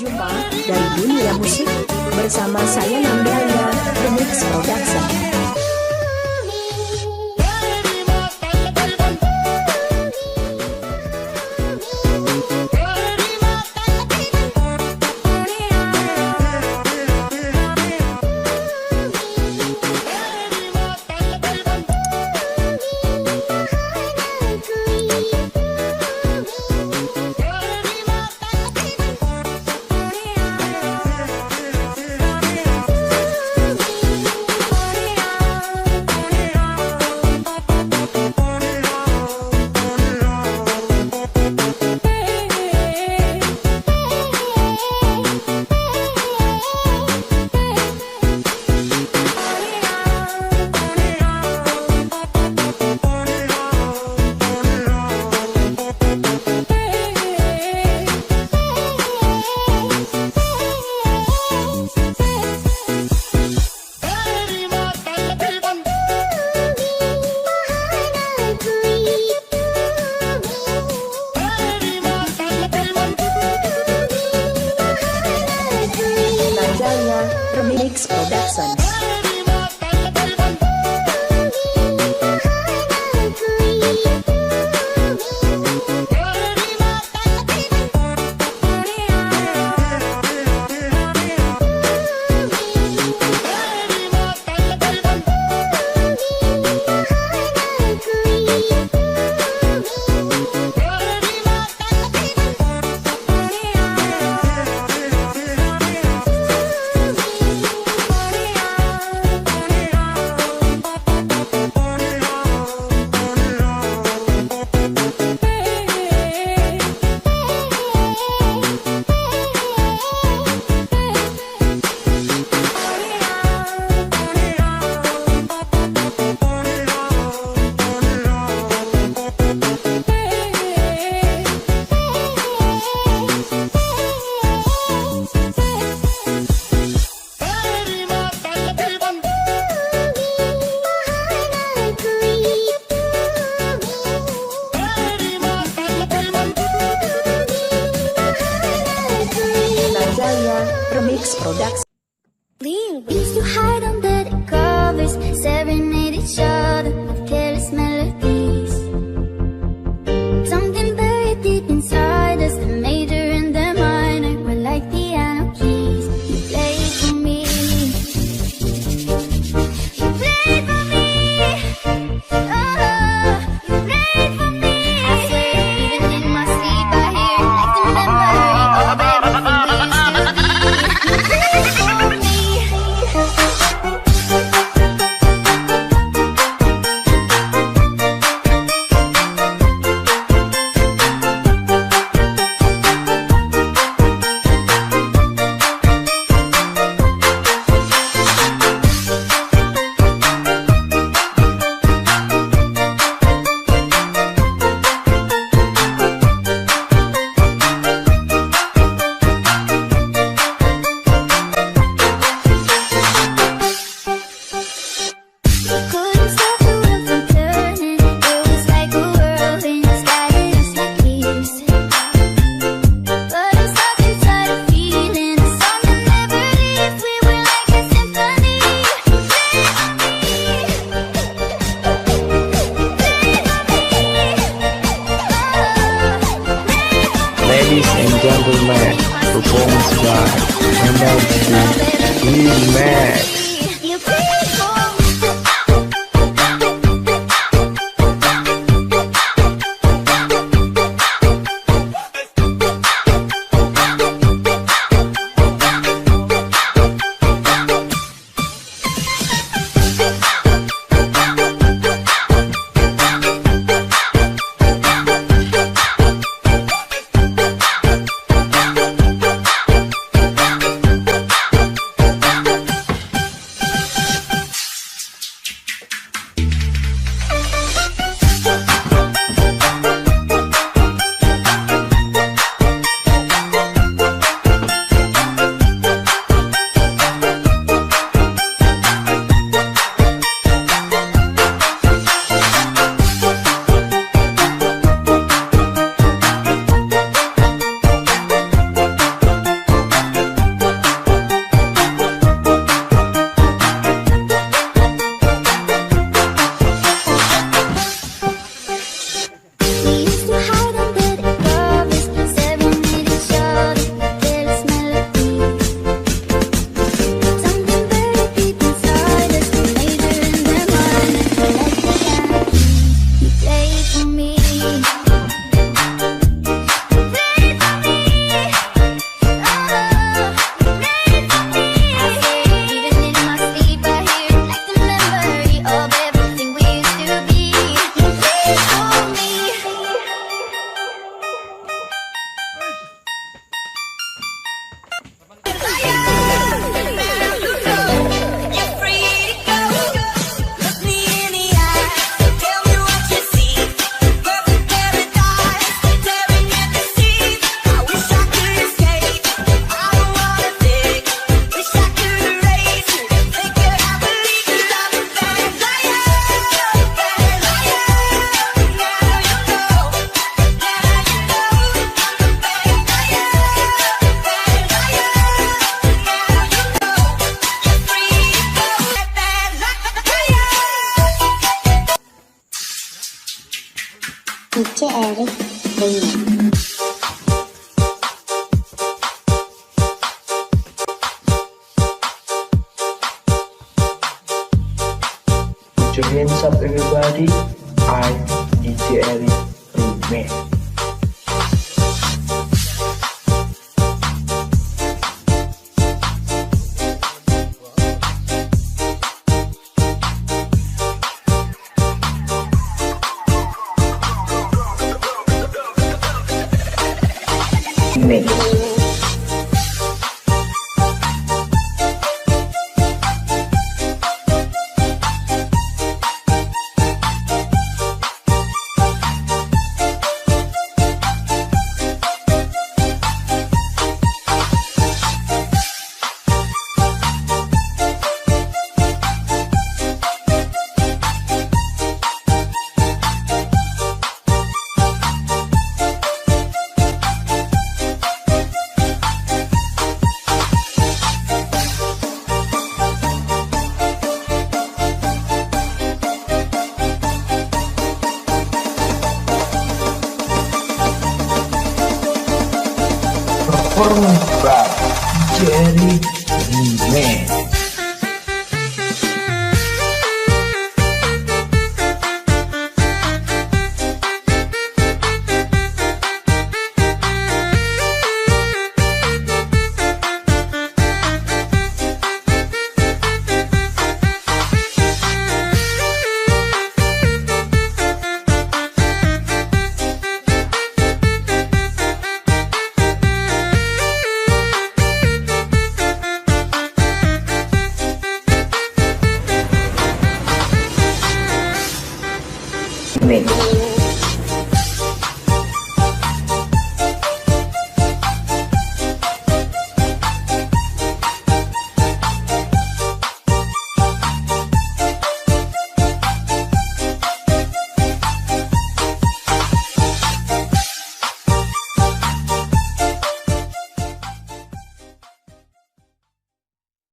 Berjumpa dari dunia musik bersama saya Nandanya, Remix Production. Remix Production. Remix Production. We used to hide under the covers, serenade each other with careless melodies. Something buried deep inside us, the major and the minor were like piano keys. You played for me, you played for me, oh, you played for me. I swear, even in my sleep I hear it like the memory of everything we used to be. You played for me. Couldn't stop the wheel from turning. It was like a whirlwind, scattered us like leaves. But I'm stuck inside a feeling, a song that never leaves. We were like a symphony. Play for me. Ladies and gentlemen, performance by Panas. You played for me. Put your hands up everybody. I DJ Eric Remix. Mix. Performance by Jerry Remix.